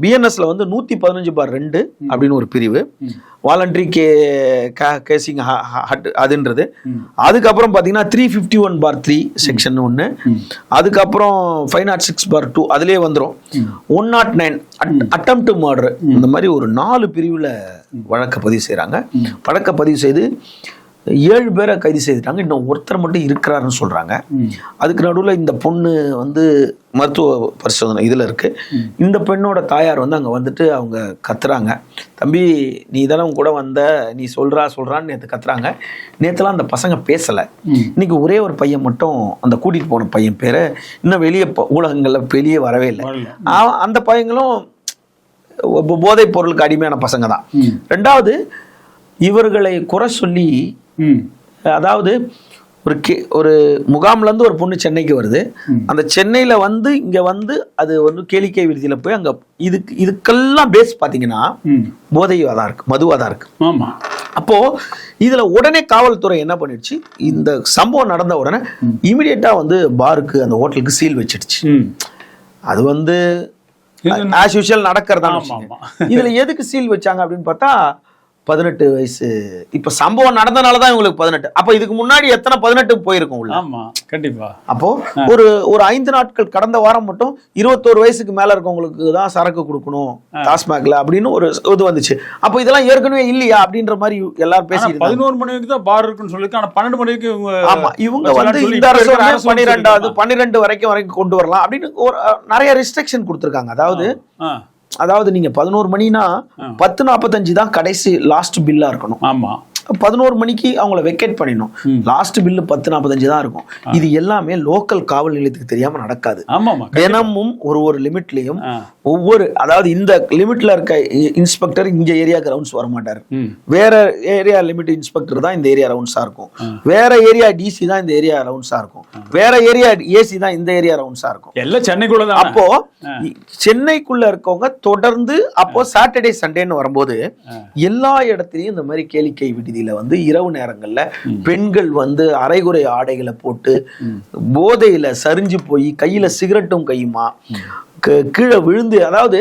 Speaker 3: பிஎன்எஸ்ல வந்து 115/2 அப்படின்னு ஒரு பிரிவு, வாலண்டரி கேசிங் அதுன்றது. அதுக்கப்புறம் பாத்தீங்கன்னா 351/3 செக்ஷன் 1, அதுக்கப்புறம் 506/2 அதுலயே வந்துடும். 109 அட்டெம்ப்ட் மர்டர், இந்த மாதிரி ஒரு 4 பிரிவுல வழக்க பதிவு செய்யறாங்க. வழக்க பதிவு செய்து 7 பேரை கைது செய்துட்டாங்க. இன்னும் ஒருத்தர் மட்டும் இருக்கிறாருன்னு சொல்றாங்க. அதுக்கு நடுவில் இந்த பொண்ணு வந்து மருத்துவ பரிசோதனை இதில் இருக்கு. இந்த பெண்ணோட தாயார் வந்து அங்கே வந்துட்டு அவங்க கத்துறாங்க, தம்பி நீ தானே கூட வந்த, நீ சொல்றான்னு நேற்று கத்துறாங்க. நேற்றுலாம் அந்த பசங்க பேசலை. இன்னைக்கு ஒரே ஒரு பையன் மட்டும், அந்த கூட்டிகிட்டு போன பையன் பேர் இன்னும் வெளியே ஊடகங்களில் வெளியே வரவே இல்லை. அந்த பையங்களும் போதைப் பொருளுக்கு அடிமையான பசங்க தான். ரெண்டாவது, இவர்களை குறை சொல்லி, அதாவது ஒரு முகாம்லேருந்து ஒரு பொண்ணு சென்னைக்கு வருது. அந்த சென்னையில் வந்து இங்கே வந்து அது வந்து கேளிக்கை விடுதியில் போய் அங்கே இதுக்கெல்லாம் பேஸ் பார்த்தீங்கன்னா போதையாக தான் இருக்கு, மதுவாக தான் இருக்கு.
Speaker 2: ஆமாம்.
Speaker 3: அப்போ இதுல உடனே காவல்துறை என்ன பண்ணிடுச்சு, இந்த சம்பவம் நடந்த உடனே இமிடியேட்டா வந்து பாருக்கு அந்த ஹோட்டலுக்கு சீல் வச்சிடுச்சு. அது வந்து ஆஸ் யூஷுவல் நடக்கிறதா. இதுல எதுக்கு சீல் வச்சாங்க அப்படின்னு பார்த்தா 18 வயசு. இப்ப சம்பவம் நடந்தனாலதான் இவங்களுக்கு 18. அப்ப இதுக்கு முன்னாடி எத்தனை 18 போயிருக்கும் உள்ள?
Speaker 2: ஆமா, கண்டிப்பா.
Speaker 3: அப்போ ஒரு 5 நாட்கள், கடந்த வாரம் மட்டும் 21 வயசுக்கு மேல இருக்கவங்களுக்கு தான் சரக்கு கொடுக்கணும் டாஸ்மாக்ல அப்படின்னு ஒரு இது வந்துச்சு. அப்போ இதெல்லாம் ஏற்கனவே இல்லையா அப்படின்ற மாதிரி எல்லாரும் பேசி
Speaker 2: 11 மணிக்கு தான் பார் இருக்குன்னு சொல்லி, ஆனா 12 மணிக்கு
Speaker 3: ஆமா இவங்க வந்து இந்த அரசு 12 வரைக்கும் கொண்டு வரலாம் அப்படின்னு நிறைய ரெஸ்ட்ரிக்ஷன் கொடுத்துருக்காங்க. அதாவது நீங்க 11 மணினா 10:45 தான் கடைசி லாஸ்ட் பில்லா இருக்கணும்.
Speaker 2: ஆமா,
Speaker 3: 11 மணிக்கு அவங்கள வெக்கேட் பண்ணிடணும். லாஸ்ட் பில்லு 10:45 தான் இருக்கும். இது எல்லாமே லோக்கல் காவல் நிலையத்துக்கு தெரியாம நடக்காது. தினமும் ஒரு லிமிட்லயும் அதாவது இந்த லிமிட்ல இருக்க இன்ஸ்பெக்டர் இங்க ஏரியா ரவுண்ட்ஸ் வர மாட்டாரு. வேற ஏரியா லிமிட் இன்ஸ்பெக்டர் தான் இந்த ஏரியா ரவுண்ட்ஸா இருக்கும். வேற ஏரியா டிசி தான் இந்த ஏரியா ரவுண்ட்ஸா இருக்கும். வேற ஏரியா ஏசி தான் இந்த ஏரியா ரவுண்ட்ஸா இருக்கும்.
Speaker 2: எல்லாம் சென்னைக்குள்ள தான்.
Speaker 3: அப்போ சென்னைக்குள்ள இருக்கவங்க தொடர்ந்து அப்போ சாட்டர்டே சண்டேன்னு வரும்போது எல்லா இடத்துலயும் இந்த மாதிரி கேளிக்கை விடுதியில வந்து இரவு நேரங்கள்ல பெண்கள் வந்து அரைகுறை ஆடைகளை போட்டு போதையில சரிஞ்சு போய் கையில சிகரெட்டும் கையுமா கீழே விழுந்து, அதாவது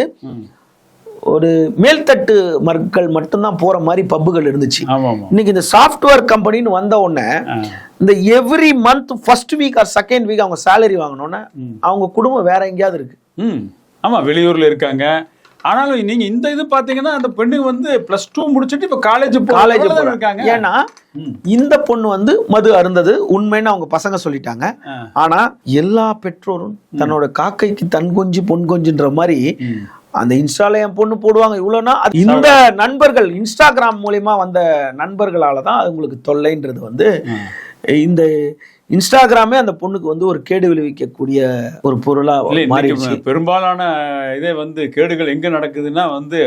Speaker 3: ஒரு மேல்தட்டு மக்கள் மட்டும்தான் போற மாதிரி பப்புகள் இருந்துச்சு. இன்னைக்கு இந்த சாஃப்ட்வேர் கம்பெனின்னு வந்த உடனே இந்த every month first week or second week அவங்க சேலரி வாங்கணும்னா அவங்க குடும்பம் வேற எங்கேயாவது இருக்கு.
Speaker 2: ஆமா, வெளியூர்ல இருக்காங்க. ஆனாலும் நீங்க இந்த இது பாத்தீங்கன்னா அந்த பெண்ணுங்க வந்து +2 முடிச்சுட்டு இப்ப காலேஜ் இருக்காங்க.
Speaker 3: ஏன்னா இந்த பொண்ணு வந்து மது அருந்தது உண்மைன்னு அவங்க பசங்க சொல்லிட்டாங்க. ஆனா எல்லா பெற்றோரும் தன்னோட காக்கைக்கு தன் கொஞ்சி பொன் கொஞ்சின்ற மாதிரி அந்த இன்ஸ்டால என் பொண்ணு போடுவாங்க இவ்வளவுனா, இந்த நண்பர்கள் இன்ஸ்டாகிராம் மூலியமா வந்த நண்பர்களாலதான் அவங்களுக்கு தொல்லைன்றது வந்து இந்த இன்ஸ்டாகிராமே அந்த பொண்ணுக்கு வந்து ஒரு கேடு விளைவிக்கக்கூடிய ஒரு பொருளா மாறிடுச்சு.
Speaker 2: பெரும்பாலான இதே வந்து கேடுகள் எங்க நடக்குதுன்னா வந்து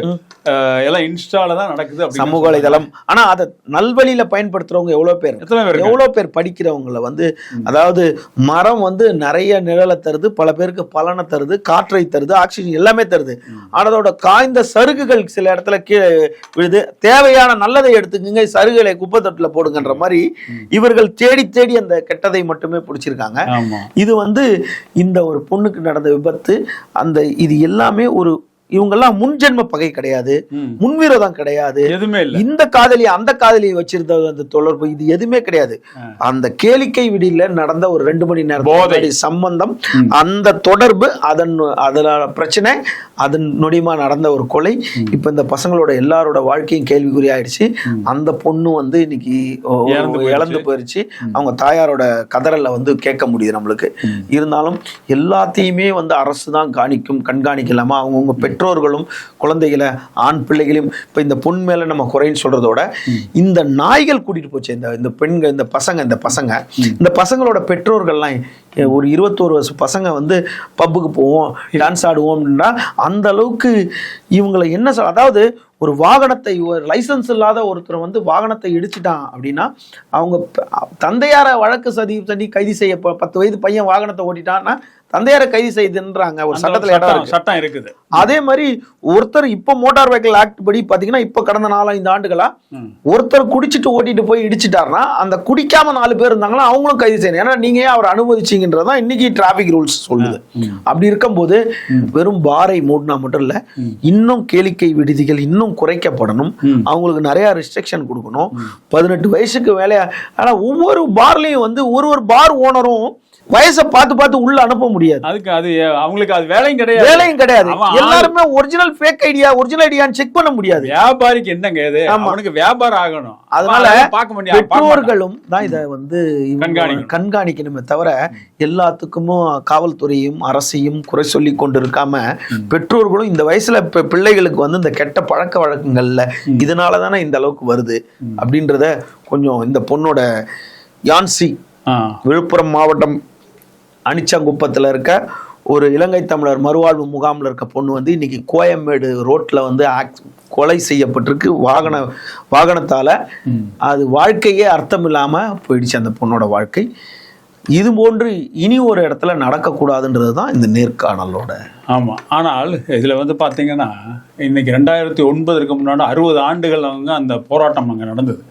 Speaker 2: எல்லாம் இன்ஸ்டால தான் நடக்குது,
Speaker 3: சமூக வலைதளம். ஆனா அதை நல்வழியில பயன்படுத்துறவங்க எவ்வளவு பேர் படிக்கிறவங்கள வந்து, அதாவது மரம் வந்து நிறைய நிழலை தருது, பல பேருக்கு பலனை தருது, காற்றை தருது, ஆக்சிஜன் எல்லாமே தருது. ஆனா அதோட காய்ந்த சருகுகள் சில இடத்துல கீழே விழுது. தேவையான நல்லதை எடுத்துக்கங்க, சருகுகளை குப்பை தொட்டில போடுங்கன்ற மாதிரி இவர்கள் தேடி தேடி அந்த கெட்ட மட்டுமே பிடிச்சிருக்காங்க. இது வந்து இந்த ஒரு பொண்ணுக்கு நடந்த விபத்து, அந்த இது எல்லாமே ஒரு இவங்கெல்லாம் முன்ஜென்ம பகை கிடையாது, முன்விரோதம் கிடையாது, எதுவுமே இல்லை. இந்த காதலி அந்த காதலியை வச்சிருந்த அந்த தொடர்பு இது எதுவுமே கிடையாது. அந்த கேளிக்கை விடியில நடந்த ஒரு 2 மணி நேரம் சம்பந்தம், அந்த தொடர்பு, அதோட பிரச்சனை, அதன் நொடிமா நடந்த ஒரு கொலை. இப்ப இந்த பசங்களோட எல்லாரோட வாழ்க்கையும் கேள்விக்குறி ஆயிடுச்சு. அந்த பொண்ணு வந்து இன்னைக்கு இழந்து போயிருச்சு. அவங்க தாயாரோட கதறல வந்து கேட்க முடியுது நம்மளுக்கு. இருந்தாலும் எல்லாத்தையுமே வந்து அரசு தான் கண்காணிக்கலாமா? அவங்கவுங்க பெற்றோர்களும் குழந்தைகளை, ஆண் பிள்ளைகளையும், இப்ப இந்த பொண் மேல நம்ம குறைன்னு சொல்றதோட இந்த நாய்கள் கூட்டிட்டு போச்சு இந்த பெண்கள், இந்த பசங்களோட பெற்றோர்கள்லாம் ஒரு 21 வருஷம் பசங்க வந்து பப்புக்கு போவோம், டான்ஸ் ஆடுவோம்னா அந்த அளவுக்கு இவங்களை என்ன அதாவது ஒரு வாகனத்தை, லைசன்ஸ் இல்லாத ஒருத்தர் வந்து வாகனத்தை இடிச்சிட்டான் அப்படின்னா அவங்க தந்தையார வழக்கு சதி கைது செய்ய 10 வயது பையன் வாகனத்தை ஓட்டிட்டான்னா தந்தையார கைது செய்துன்றாங்க. ஒரு சட்டத்துல
Speaker 2: சட்டம் இருக்குது.
Speaker 3: அதே மாதிரி ஒருத்தர் இப்ப மோட்டார் வெஹிக்கிள் ஆக்ட் படி பாத்தீங்கன்னா இப்ப கடந்த 4-5 ஆண்டுகளா ஒருத்தர் குடிச்சிட்டு ஓட்டிட்டு போய் இடிச்சிட்டாருன்னா அந்த குடிக்காம 4 பேர் இருந்தாங்கன்னா அவங்களும் கைது செய்யணும். ஏன்னா நீங்க அவர் அனுமதிச்சீங்கன்றதான் இன்னைக்கு டிராபிக் ரூல்ஸ் சொல்லுது. அப்படி இருக்கும்போது வெறும் பாரை மூடினா மட்டும் இல்ல, இன்னும் கேளிக்கை விடுதிகள் இன்னும் குறைக்கப்படணும். அவங்களுக்கு நிறைய ரெஸ்ட்ரிக்ஷன் கொடுக்கணும். 18 வயசுக்கு வேலையா. ஆனா ஒவ்வொரு பார்லயும் வந்து ஒரு பார் ஓனரும் வயசை பார்த்து பார்த்து உள்ள அனுப்ப முடியாது.
Speaker 2: அதுக்கு அது அவங்களுக்கு அது வேலையும் கிடையாது.
Speaker 3: எல்லாருமே ஒரிஜினல் ஃபேக் ஐடியா ஒரிஜினல் ஐடியான்னு செக் பண்ண முடியாது.
Speaker 2: வியாபாரிக்கு என்னங்க இது, அவனுக்கு வியாபாரம் ஆகணும்.
Speaker 3: அதனால
Speaker 2: பார்க்க முடியாது.
Speaker 3: பெற்றோர்களும் தான் இதை வந்து கண்காணிக்கணுமே தவிர எல்லாத்துக்குமே காவல்துறையும் அரசையும் குறை சொல்லி கொண்டு இருக்காம பெற்றோர்களும் இந்த வயசுல பிள்ளைகளுக்கு வந்து இந்த கெட்ட பழக்க வழக்கங்கள்ல இதனாலதானே இந்த அளவுக்கு வருது அப்படின்றத கொஞ்சம் இந்த பொண்ணோட யான்சி விழுப்புரம் மாவட்டம் அனிச்சங்குப்பத்தில் இருக்க ஒரு இலங்கை தமிழர் மறுவாழ்வு முகாமில் இருக்க பொண்ணு வந்து இன்னைக்கு கோயம்பேடு ரோட்ல வந்து கொலை செய்யப்பட்டிருக்கு. வாகனத்தால அது வாழ்க்கையே அர்த்தம் இல்லாம போயிடுச்சு அந்த பொண்ணோட வாழ்க்கை. இது போன்று இனி ஒரு இடத்துல நடக்கக்கூடாதுன்றது தான் இந்த நேர்காணலோட.
Speaker 2: ஆமாம். ஆனால் இதில் வந்து பார்த்தீங்கன்னா இன்னைக்கு 2009 முன்னாடி 60 ஆண்டுகள் அவங்க அந்த போராட்டம் அங்கே நடந்தது.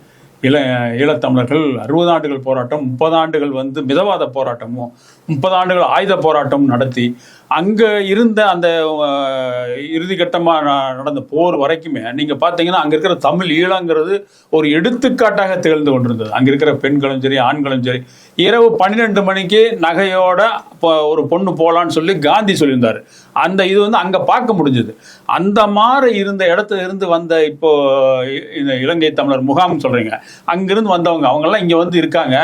Speaker 2: ஈழத்தமிழர்கள் 60 ஆண்டுகள் போராட்டம், 30 ஆண்டுகள் வந்து மிதவாத போராட்டமும் 30 ஆண்டுகள் ஆயுத போராட்டமும் நடத்தி அங்கே இருந்த அந்த இறுதிக்கட்டமாக நடந்த போர் வரைக்குமே நீங்கள் பார்த்தீங்கன்னா அங்கே இருக்கிற தமிழ் ஈழங்கிறது ஒரு எடுத்துக்காட்டாக திகழ்ந்து கொண்டிருந்தது. அங்கே இருக்கிற பெண்களும் சரி ஆண்களும் சரி இரவு 12 மணிக்கு நகையோட ஒரு பொண்ணு போகலான்னு சொல்லி காந்தி சொல்லியிருந்தார். அந்த இது வந்து அங்கே பார்க்க முடிஞ்சது. அந்த மாதிரி இருந்த இடத்துல இருந்து வந்த இப்போ இந்த இலங்கை தமிழர் முகாம் சொல்கிறீங்க, அங்கிருந்து வந்தவங்க அவங்கெல்லாம் இங்கே வந்து இருக்காங்க.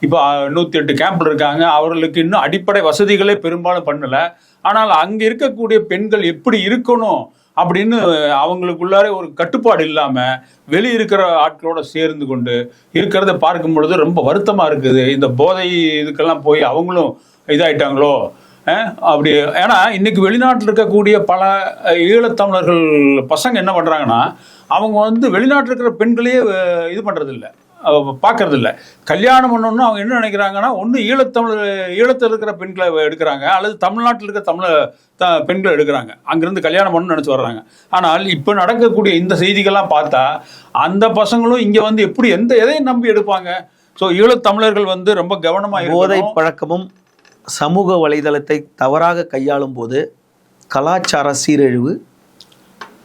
Speaker 2: இப்போ 108 கேம்பில் இருக்காங்க. அவர்களுக்கு இன்னும் அடிப்படை வசதிகளே பெரும்பாலும் பண்ணலை. ஆனால் அங்கே இருக்கக்கூடிய பெண்கள் எப்படி இருக்கணும் அப்படின்னு அவங்களுக்குள்ளார ஒரு கட்டுப்பாடு இல்லாமல் வெளியே இருக்கிற ஆட்களோட சேர்ந்து கொண்டு இருக்கிறத பார்க்கும் பொழுது ரொம்ப வருத்தமாக இருக்குது. இந்த போதை இதுக்கெல்லாம் போய் அவங்களும் இதாயிட்டாங்களோ அப்படி. ஏன்னா இன்னைக்கு வெளிநாட்டில் இருக்கக்கூடிய பல ஈழத்தமிழர்கள் பசங்க என்ன பண்ணுறாங்கன்னா அவங்க வந்து வெளிநாட்டில் இருக்கிற பெண்களையே இது பண்ணுறது இல்லை, பார்க்கறது இல்லை. கல்யாணம் பண்ணணும்னு அவங்க என்ன நினைக்கிறாங்கன்னா ஒன்று ஈழத்தில் இருக்கிற பெண்களை எடுக்கிறாங்க அல்லது தமிழ்நாட்டில் இருக்கிற பெண்களை எடுக்கிறாங்க, அங்கிருந்து கல்யாணம் பண்ணணும்னு நினச்சி வர்றாங்க. ஆனால் இப்போ நடக்கக்கூடிய இந்த செய்திகள்லாம் பார்த்தா அந்த பசங்களும் இங்கே வந்து எப்படி எதையும் நம்பி எடுப்பாங்க. ஸோ ஈழத்தமிழர்கள் வந்து ரொம்ப கவனமாக
Speaker 3: போதை பழக்கமும் சமூக வலைதளத்தை தவறாக கையாளும் போது கலாச்சார சீரழிவு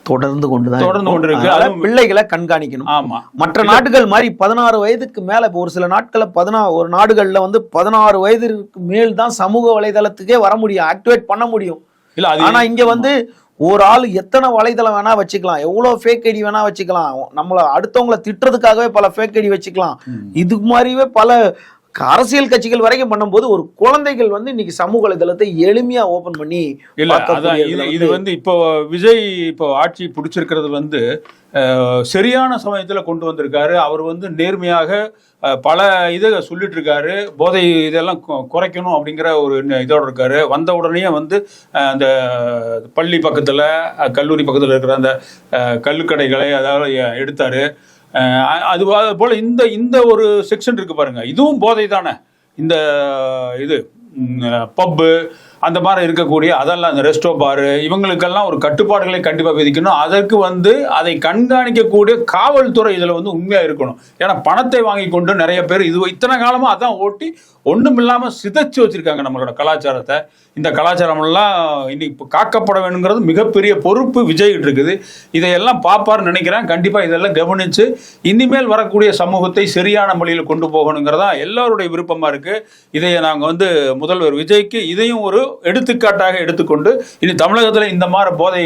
Speaker 3: தொடர்ந்து கொண்டிருக்கு. பிள்ளைகளை கண்காணிக்கணும்.
Speaker 2: ஆமா,
Speaker 3: மற்ற நாடுகள் மாதிரி 16 வயதுக்கு மேல ஒரு சில நாட்கள்ல ஒரு நாடுகள்ல வந்து 16 வயதுக்கு மேல் தான் சமூக வலைதளத்துக்கே வர முடியும், ஆக்டிவேட் பண்ண முடியும். ஆனா இங்க வந்து ஒரு ஆள் எத்தனை வலைதளம் வேணா வச்சுக்கலாம், எவ்வளவு ஃபேக் ஐடி வேணா வச்சுக்கலாம், நம்மள அடுத்தவங்களை திட்டுறதுக்காகவே பல ஃபேக் ஐடி வச்சுக்கலாம். இது மாதிரியே பல அரசியல் கட்சிகள் வரைக்கும் பண்ணும்போது ஒரு குழந்தைகள் வந்து இன்னைக்கு சமூக வலைதளத்தை எளிமையா ஓபன் பண்ணி
Speaker 2: இது வந்து இப்போ விஜய் இப்போ ஆட்சி பிடிச்சிருக்கிறது வந்து சரியான சமயத்துல கொண்டு வந்திருக்காரு. அவர் வந்து நேர்மையாக பல இதை சொல்லிட்டு இருக்காரு. போதை இதெல்லாம் குறைக்கணும் அப்படிங்கிற ஒரு இதோட இருக்காரு. வந்த உடனே வந்து அந்த பள்ளி பக்கத்துல கல்லூரி பக்கத்துல இருக்கிற அந்த கல்லுக்கடைகளை அதாவது எடுத்தாரு. அது போல இந்த ஒரு செக்ஷன் இருக்கு பாருங்க, இதுவும் போதை தானே. இந்த இது பப்பு அந்த மாதிரி இருக்கக்கூடிய அதெல்லாம் அந்த ரெஸ்டோ பாரு இவங்களுக்கெல்லாம் ஒரு கட்டுப்பாடுகளை கண்டிப்பாக விதிக்கணும். அதற்கு வந்து அதை கண்காணிக்கக்கூடிய காவல்துறை இதில் வந்து உண்மையாக இருக்கணும். ஏன்னா பணத்தை வாங்கி கொண்டு நிறைய பேர் இத்தனை காலமாக அதான் ஓட்டி ஒன்றும் இல்லாமல் சிதைச்சு வச்சிருக்காங்க நம்மளோட கலாச்சாரத்தை. இந்த கலாச்சாரமெல்லாம் இன்னைக்கு காக்கப்பட வேணுங்கிறது மிகப்பெரிய பொறுப்பு விஜய்கிட்ட இருக்குது. இதையெல்லாம் பார்ப்பார்னு நினைக்கிறேன். கண்டிப்பாக இதெல்லாம் கவனித்து இனிமேல் வரக்கூடிய சமூகத்தை சரியான முறையில் கொண்டு போகணுங்கிறதா எல்லாருடைய விருப்பமாக இருக்குது. இதை நாங்கள் வந்து முதல்வர் விஜய்க்கு இதையும் ஒரு எடுத்துக்காட்டாக எடுத்துக்கொண்டு இனி தமிழகத்தில் இந்த மாதிரி போதை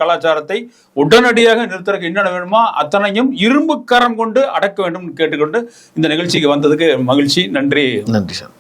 Speaker 2: கலாச்சாரத்தை உடனடியாக நிறுத்தறதுக்கு என்னென்ன வேணுமோ அத்தனையும் இரும்பு கரம் கொண்டு அடக்க வேண்டும் கேட்டுக்கொண்டு இந்த நிகழ்ச்சிக்கு வந்ததுக்கு மகிழ்ச்சி. நன்றி.
Speaker 3: நன்றி சார்.